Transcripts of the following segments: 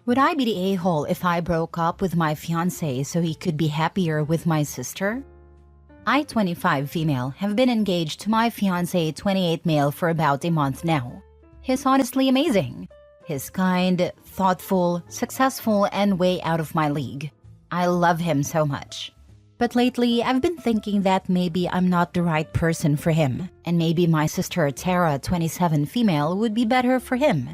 Would I be the a-hole if I broke up with my fiancé so he could be happier with my sister? I, 25 female, have been engaged to my fiancé, 28 male, for about a month now. He's honestly amazing. He's kind, thoughtful, successful, and way out of my league. I love him so much. But lately, I've been thinking that maybe I'm not the right person for him, and maybe my sister Tara, 27 female, would be better for him.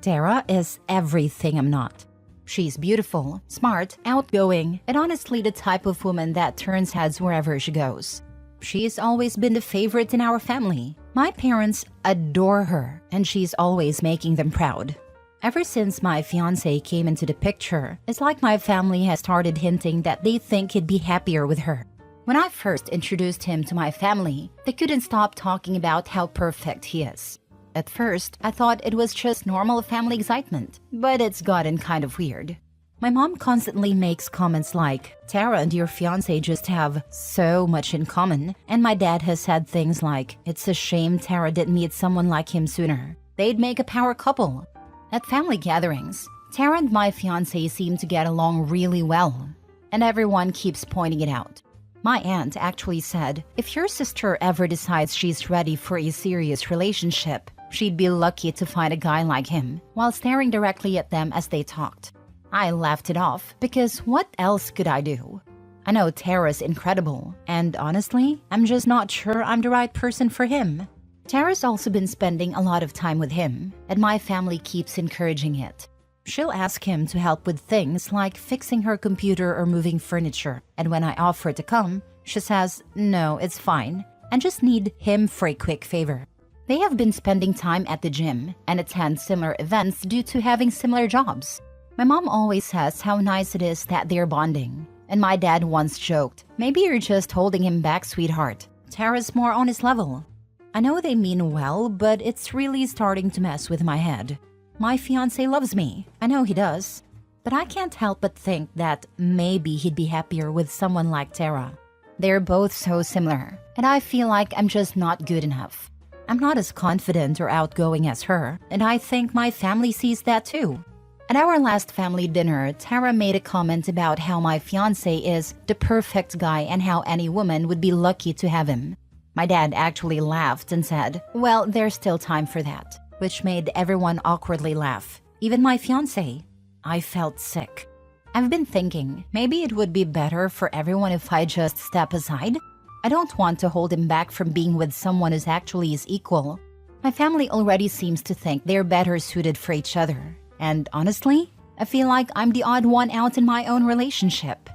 Tara is everything I'm not. She's beautiful, smart, outgoing, and honestly the type of woman that turns heads wherever she goes. She's always been the favorite in our family. My parents adore her, and she's always making them proud. Ever since my fiancé came into the picture, it's like my family has started hinting that they think he'd be happier with her. When I first introduced him to my family, they couldn't stop talking about how perfect he is. At first, I thought it was just normal family excitement, but it's gotten kind of weird. My mom constantly makes comments like, "Tara and your fiancé just have so much in common," and my dad has said things like, "It's a shame Tara didn't meet someone like him sooner. They'd make a power couple." At family gatherings, Tara and my fiancé seem to get along really well, and everyone keeps pointing it out. My aunt actually said, if your sister ever decides she's ready for a serious relationship, she'd be lucky to find a guy like him, while staring directly at them as they talked. I laughed it off, because what else could I do? I know Tara's incredible, and honestly, I'm just not sure I'm the right person for him. Tara's also been spending a lot of time with him, and my family keeps encouraging it. She'll ask him to help with things like fixing her computer or moving furniture, and when I offer to come, she says, "No, it's fine, I just need him for a quick favor." They have been spending time at the gym and attend similar events due to having similar jobs. My mom always says how nice it is that they're bonding, and my dad once joked, "Maybe you're just holding him back, sweetheart. Tara's more on his level." I know they mean well, but it's really starting to mess with my head. My fiancé loves me, I know he does, but I can't help but think that maybe he'd be happier with someone like Tara. They're both so similar, and I feel like I'm just not good enough. I'm not as confident or outgoing as her, and I think my family sees that too. At our last family dinner, Tara made a comment about how my fiancé is the perfect guy and how any woman would be lucky to have him. My dad actually laughed and said, "Well, there's still time for that," which made everyone awkwardly laugh, even my fiancé. I felt sick. I've been thinking, maybe it would be better for everyone if I just step aside. I don't want to hold him back from being with someone who's actually his equal. My family already seems to think they're better suited for each other. And honestly, I feel like I'm the odd one out in my own relationship.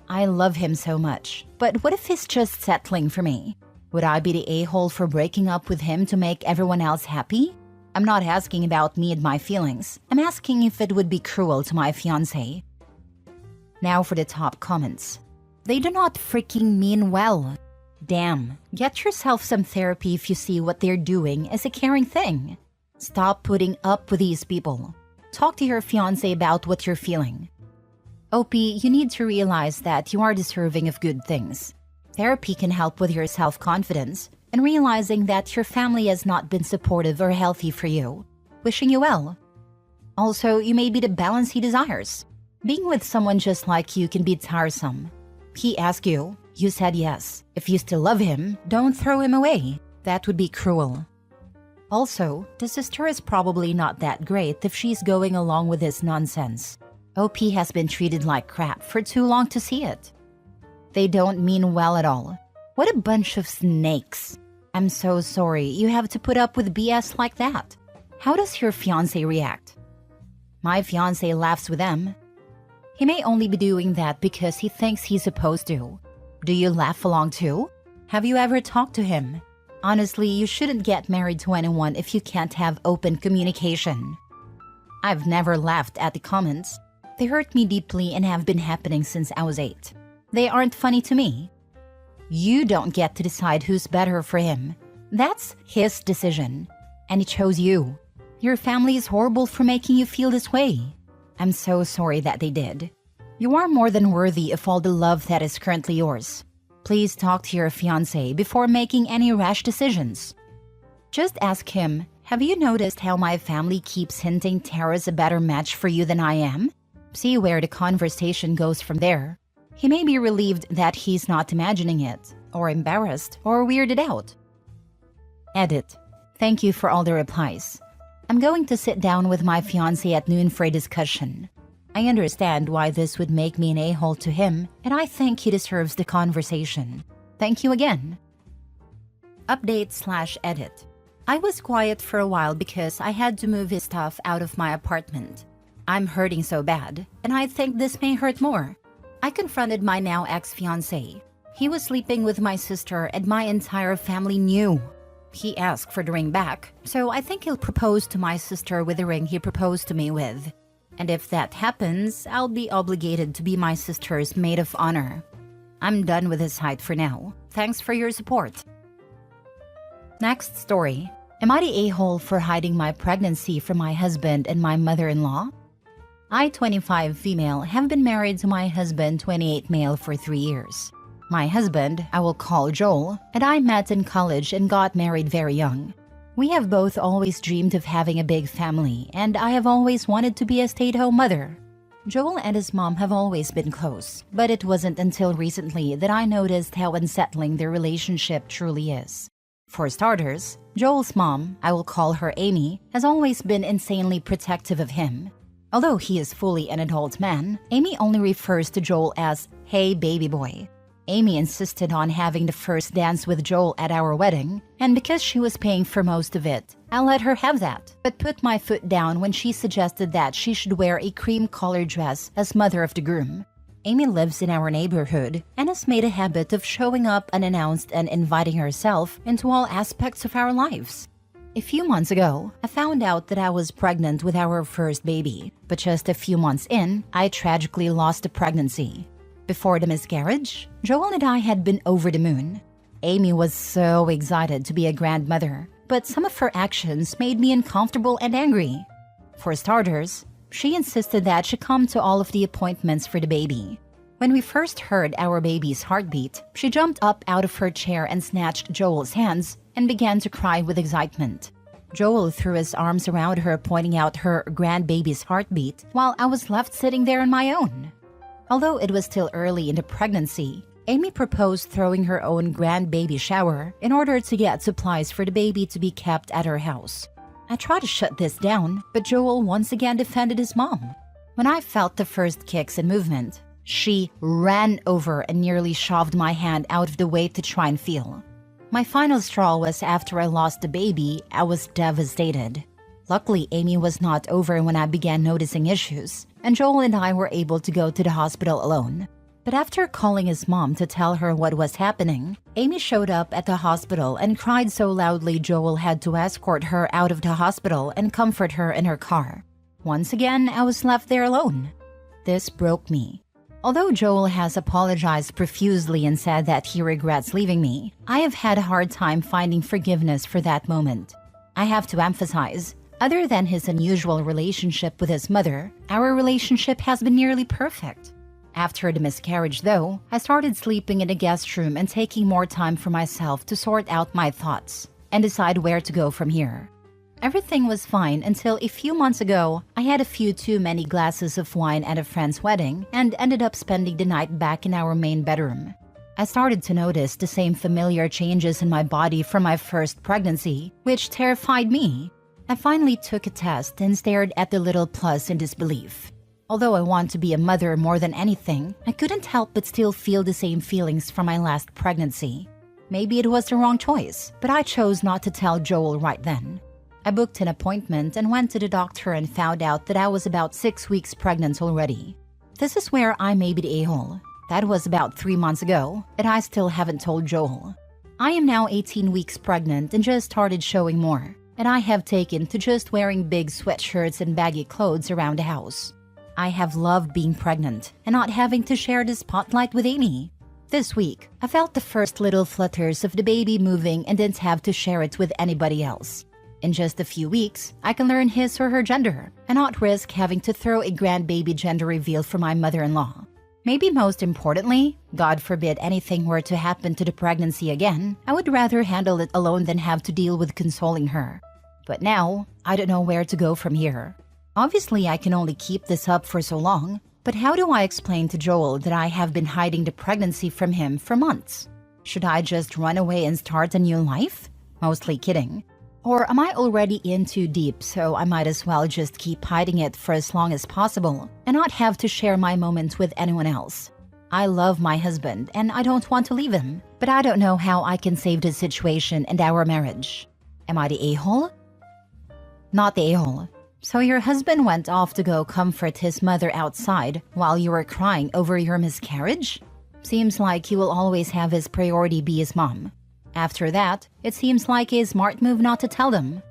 I love him so much, but what if he's just settling for me? Would I be the a-hole for breaking up with him to make everyone else happy? I'm not asking about me and my feelings. I'm asking if it would be cruel to my fiancé. Now for the top comments. They do not freaking mean well. Damn, get yourself some therapy if you see what they're doing as a caring thing. Stop putting up with these people. Talk to your fiancé about what you're feeling. OP, you need to realize that you are deserving of good things. Therapy can help with your self-confidence and realizing that your family has not been supportive or healthy for you. Wishing you well. Also, you may be the balance he desires. Being with someone just like you can be tiresome. He asked you, you said yes. If you still love him, don't throw him away. That would be cruel. Also, the sister is probably not that great if she's going along with this nonsense. OP has been treated like crap for too long to see it. They don't mean well at all. What a bunch of snakes. I'm so sorry you have to put up with BS like that. How does your fiancé react? My fiancé laughs with them. He may only be doing that because he thinks he's supposed to. Do you laugh along too? Have you ever talked to him? Honestly, you shouldn't get married to anyone if you can't have open communication. I've never laughed at the comments. They hurt me deeply and have been happening since I was 8. They aren't funny to me. You don't get to decide who's better for him. That's his decision. And he chose you. Your family is horrible for making you feel this way. I'm so sorry that they did. You are more than worthy of all the love that is currently yours. Please talk to your fiancé before making any rash decisions. Just ask him, Have you noticed how my family keeps hinting Tara's a better match for you than I am? See where the conversation goes from there. He may be relieved that he's not imagining it, or embarrassed, or weirded out. Edit. Thank you for all the replies. I'm going to sit down with my fiancé at noon for a discussion. I understand why this would make me an a-hole to him, and I think he deserves the conversation. Thank you again. Update/edit. I was quiet for a while because I had to move his stuff out of my apartment. I'm hurting so bad, and I think this may hurt more. I confronted my now ex-fiancé. He was sleeping with my sister and my entire family knew. He asked for the ring back, so I think he'll propose to my sister with the ring he proposed to me with. And if that happens, I'll be obligated to be my sister's maid of honor. I'm done with his height for now. Thanks for your support. Next story. Am I the a-hole for hiding my pregnancy from my husband and my mother-in-law? I, 25 female, have been married to my husband, 28 male, for 3 years. My husband, I will call Joel, and I met in college and got married very young. We have both always dreamed of having a big family, and I have always wanted to be a stay-at-home mother. Joel and his mom have always been close, but it wasn't until recently that I noticed how unsettling their relationship truly is. For starters, Joel's mom, I will call her Amy, has always been insanely protective of him. Although he is fully an adult man, Amy only refers to Joel as, "Hey baby boy." Amy insisted on having the first dance with Joel at our wedding, and because she was paying for most of it, I let her have that, but put my foot down when she suggested that she should wear a cream-colored dress as mother of the groom. Amy lives in our neighborhood and has made a habit of showing up unannounced and inviting herself into all aspects of our lives. A few months ago, I found out that I was pregnant with our first baby, but just a few months in, I tragically lost the pregnancy. Before the miscarriage, Joel and I had been over the moon. Amy was so excited to be a grandmother, but some of her actions made me uncomfortable and angry. For starters, she insisted that she come to all of the appointments for the baby. When we first heard our baby's heartbeat, she jumped up out of her chair and snatched Joel's hands and began to cry with excitement. Joel threw his arms around her, pointing out her grandbaby's heartbeat, while I was left sitting there on my own. Although it was still early in the pregnancy, Amy proposed throwing her own grandbaby shower in order to get supplies for the baby to be kept at her house. I tried to shut this down, but Joel once again defended his mom. When I felt the first kicks and movement, she ran over and nearly shoved my hand out of the way to try and feel. My final straw was after I lost the baby. I was devastated. Luckily, Amy was not over when I began noticing issues, and Joel and I were able to go to the hospital alone. But after calling his mom to tell her what was happening, Amy showed up at the hospital and cried so loudly Joel had to escort her out of the hospital and comfort her in her car. Once again, I was left there alone. This broke me. Although Joel has apologized profusely and said that he regrets leaving me, I have had a hard time finding forgiveness for that moment. I have to emphasize, other than his unusual relationship with his mother, our relationship has been nearly perfect. After the miscarriage, though, I started sleeping in the guest room and taking more time for myself to sort out my thoughts and decide where to go from here. Everything was fine until a few months ago, I had a few too many glasses of wine at a friend's wedding and ended up spending the night back in our main bedroom. I started to notice the same familiar changes in my body from my first pregnancy, which terrified me. I finally took a test and stared at the little plus in disbelief. Although I want to be a mother more than anything, I couldn't help but still feel the same feelings from my last pregnancy. Maybe it was the wrong choice, but I chose not to tell Joel right then. I booked an appointment and went to the doctor and found out that I was about 6 weeks pregnant already. This is where I may be the a-hole. That was about 3 months ago, and I still haven't told Joel. I am now 18 weeks pregnant and just started showing more, and I have taken to just wearing big sweatshirts and baggy clothes around the house. I have loved being pregnant and not having to share the spotlight with Amy. This week, I felt the first little flutters of the baby moving and didn't have to share it with anybody else. In just a few weeks, I can learn his or her gender and not risk having to throw a grandbaby gender reveal for my mother-in-law. Maybe most importantly, God forbid anything were to happen to the pregnancy again, I would rather handle it alone than have to deal with consoling her. But now, I don't know where to go from here. Obviously, I can only keep this up for so long, but how do I explain to Joel that I have been hiding the pregnancy from him for months? Should I just run away and start a new life? Mostly kidding. Or am I already in too deep, so I might as well just keep hiding it for as long as possible and not have to share my moments with anyone else? I love my husband and I don't want to leave him, but I don't know how I can save the situation and our marriage. Am I the a-hole? Not the a-hole. So your husband went off to go comfort his mother outside while you were crying over your miscarriage? Seems like he will always have his priority be his mom. After that, it seems like a smart move not to tell them.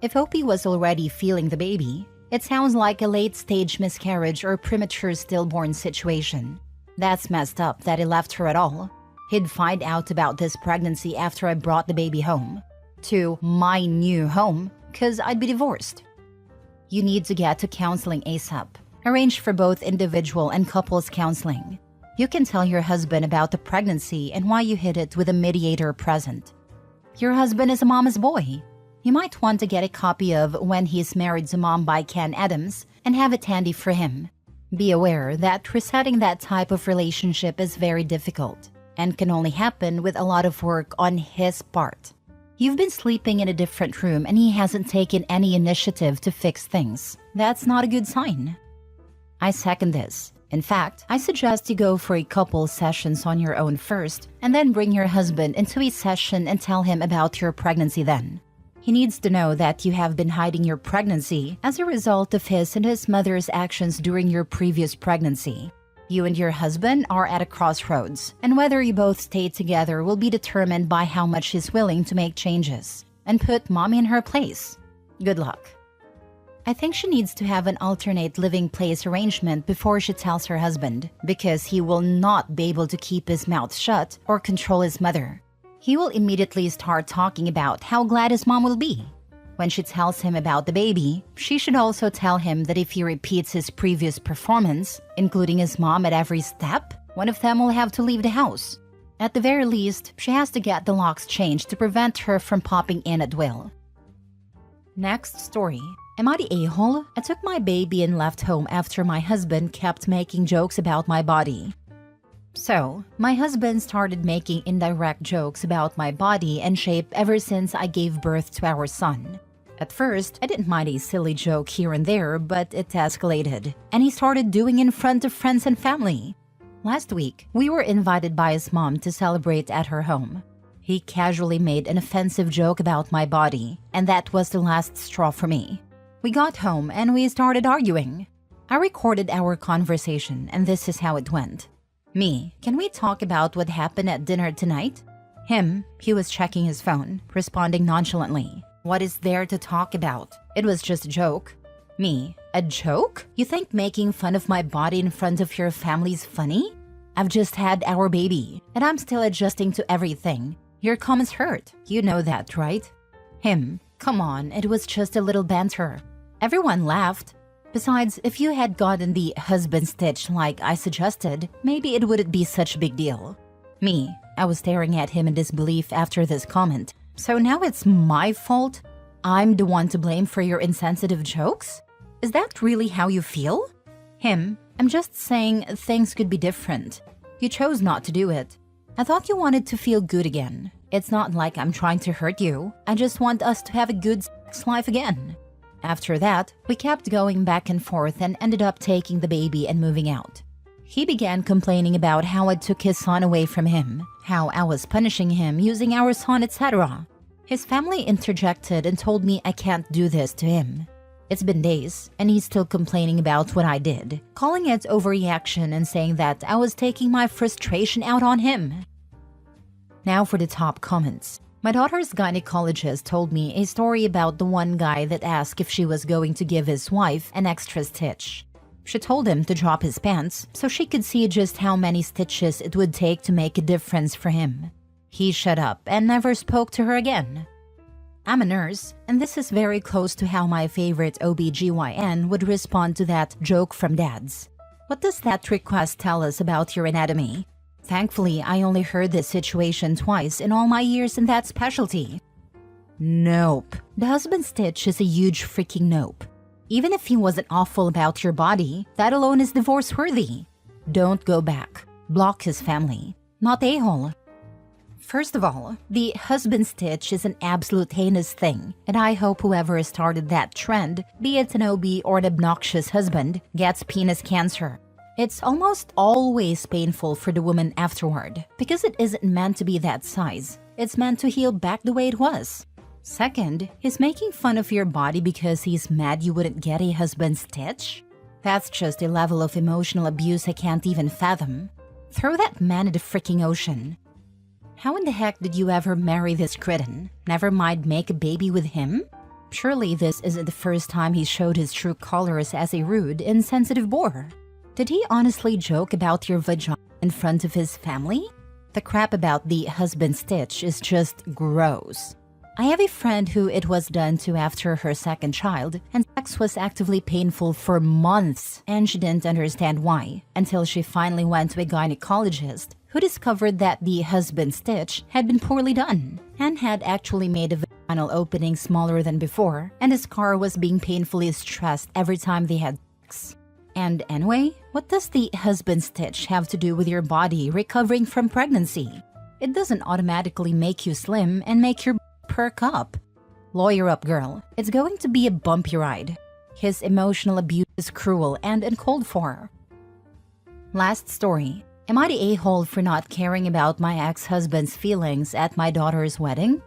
If Opie was already feeling the baby, it sounds like a late-stage miscarriage or premature stillborn situation. That's messed up that he left her at all. He'd find out about this pregnancy after I brought the baby home. To my new home, cause I'd be divorced. You need to get to counseling ASAP. Arrange for both individual and couples counseling. You can tell your husband about the pregnancy and why you hid it with a mediator present. Your husband is a mama's boy. You might want to get a copy of When He's Married to Mom by Ken Adams and have it handy for him. Be aware that resetting that type of relationship is very difficult and can only happen with a lot of work on his part. You've been sleeping in a different room and he hasn't taken any initiative to fix things. That's not a good sign. I second this. In fact, I suggest you go for a couple sessions on your own first and then bring your husband into a session and tell him about your pregnancy then. He needs to know that you have been hiding your pregnancy as a result of his and his mother's actions during your previous pregnancy. You and your husband are at a crossroads, and whether you both stay together will be determined by how much he's willing to make changes and put mommy in her place. Good luck. I think she needs to have an alternate living place arrangement before she tells her husband, because he will not be able to keep his mouth shut or control his mother. He will immediately start talking about how glad his mom will be. When she tells him about the baby, she should also tell him that if he repeats his previous performance, including his mom at every step, one of them will have to leave the house. At the very least, she has to get the locks changed to prevent her from popping in at will. Next story. Am I the a-hole? I took my baby and left home after my husband kept making jokes about my body. So, my husband started making indirect jokes about my body and shape ever since I gave birth to our son. At first, I didn't mind a silly joke here and there, but it escalated, and he started doing in front of friends and family. Last week, we were invited by his mom to celebrate at her home. He casually made an offensive joke about my body, and that was the last straw for me. We got home and we started arguing. I recorded our conversation, and this is how it went. Me, can we talk about what happened at dinner tonight? Him, he was checking his phone, responding nonchalantly. What is there to talk about? It was just a joke. Me, a joke? You think making fun of my body in front of your family's funny? I've just had our baby, and I'm still adjusting to everything. Your comments hurt. You know that, right? Him, come on, it was just a little banter. Everyone laughed. Besides, if you had gotten the husband stitch like I suggested, maybe it wouldn't be such a big deal. Me, I was staring at him in disbelief after this comment. So now it's my fault? I'm the one to blame for your insensitive jokes? Is that really how you feel? Him, I'm just saying things could be different. You chose not to do it. I thought you wanted to feel good again. It's not like I'm trying to hurt you. I just want us to have a good sex life again. After that, we kept going back and forth and ended up taking the baby and moving out. He began complaining about how I took his son away from him, how I was punishing him using our son, etc. His family interjected and told me I can't do this to him. It's been days, and he's still complaining about what I did, calling it overreaction and saying that I was taking my frustration out on him. Now for the top comments. My daughter's gynecologist told me a story about the one guy that asked if she was going to give his wife an extra stitch. She told him to drop his pants so she could see just how many stitches it would take to make a difference for him. He shut up and never spoke to her again. I'm a nurse, and this is very close to how my favorite OBGYN would respond to that joke from dads. What does that request tell us about your anatomy? Thankfully, I only heard this situation twice in all my years in that specialty. Nope. The husband stitch is a huge freaking nope. Even if he wasn't awful about your body, that alone is divorce-worthy. Don't go back. Block his family. Not a-hole. First of all, the husband stitch is an absolute heinous thing, and I hope whoever started that trend, be it an OB or an obnoxious husband, gets penis cancer. It's almost always painful for the woman afterward, because it isn't meant to be that size. It's meant to heal back the way it was. Second, he's making fun of your body because he's mad you wouldn't get a husband stitch? That's just a level of emotional abuse I can't even fathom. Throw that man in the freaking ocean. How in the heck did you ever marry this cretin? Never mind make a baby with him? Surely this isn't the first time he showed his true colors as a rude, insensitive bore. Did he honestly joke about your vagina in front of his family? The crap about the husband stitch is just gross. I have a friend who it was done to after her second child, and sex was actively painful for months, and she didn't understand why, until she finally went to a gynecologist who discovered that the husband stitch had been poorly done and had actually made the vaginal opening smaller than before, and the scar was being painfully stressed every time they had sex. And anyway, what does the husband stitch have to do with your body recovering from pregnancy? It doesn't automatically make you slim and make your perk up. Lawyer up, girl. It's going to be a bumpy ride. His emotional abuse is cruel and uncalled for. Last story. Am I the a-hole for not caring about my ex-husband's feelings at my daughter's wedding?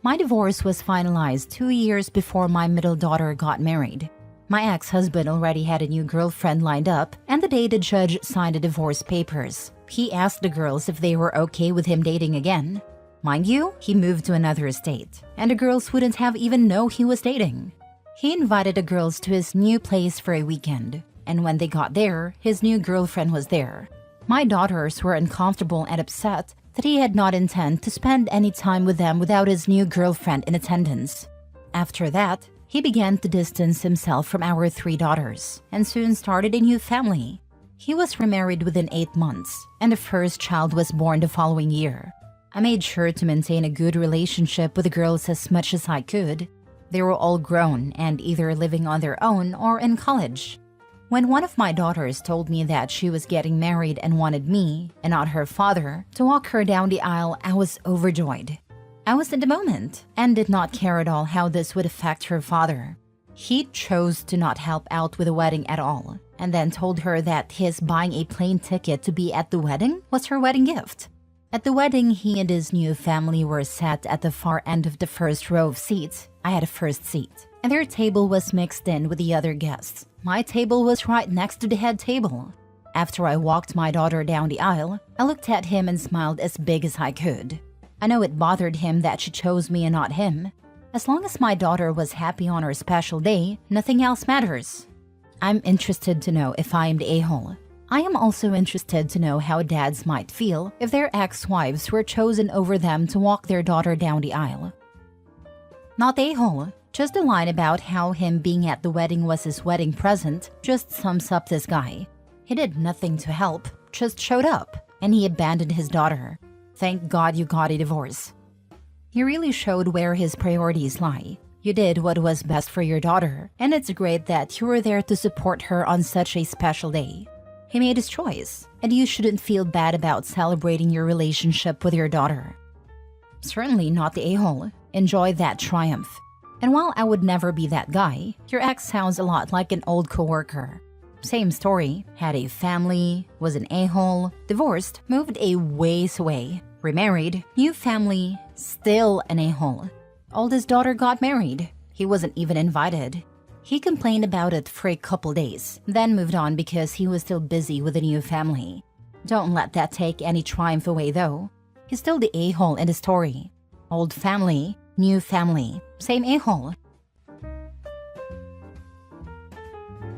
My divorce was finalized 2 years before my middle daughter got married. My ex-husband already had a new girlfriend lined up, and the day the judge signed the divorce papers, he asked the girls if they were okay with him dating again. Mind you, he moved to another state, and the girls wouldn't have even known he was dating. He invited the girls to his new place for a weekend, and when they got there, his new girlfriend was there. My daughters were uncomfortable and upset that he had not intended to spend any time with them without his new girlfriend in attendance. After that, he began to distance himself from our 3 daughters, and soon started a new family. He was remarried within 8 months, and the first child was born the following year. I made sure to maintain a good relationship with the girls as much as I could. They were all grown and either living on their own or in college. When one of my daughters told me that she was getting married and wanted me, and not her father, to walk her down the aisle, I was overjoyed. I was in the moment and did not care at all how this would affect her father. He chose to not help out with the wedding at all, and then told her that his buying a plane ticket to be at the wedding was her wedding gift. At the wedding, he and his new family were sat at the far end of the first row of seats. I had a first seat, and their table was mixed in with the other guests. My table was right next to the head table. After I walked my daughter down the aisle, I looked at him and smiled as big as I could. I know it bothered him that she chose me and not him. As long as my daughter was happy on her special day, nothing else matters. I'm interested to know if I am the a-hole. I am also interested to know how dads might feel if their ex-wives were chosen over them to walk their daughter down the aisle. Not a-hole. Just a line about how him being at the wedding was his wedding present just sums up this guy. He did nothing to help, just showed up, and he abandoned his daughter. Thank God you got a divorce. He really showed where his priorities lie. You did what was best for your daughter, and it's great that you were there to support her on such a special day. He made his choice, and you shouldn't feel bad about celebrating your relationship with your daughter. Certainly not the a-hole. Enjoy that triumph. And while I would never be that guy, your ex sounds a lot like an old coworker. Same story, had a family, was an a-hole, divorced, moved a ways away, remarried, new family, still an a-hole. Oldest daughter got married. He wasn't even invited. He complained about it for a couple days, then moved on because he was still busy with a new family. Don't let that take any triumph away though. He's still the a-hole in the story. Old family, new family, same a-hole.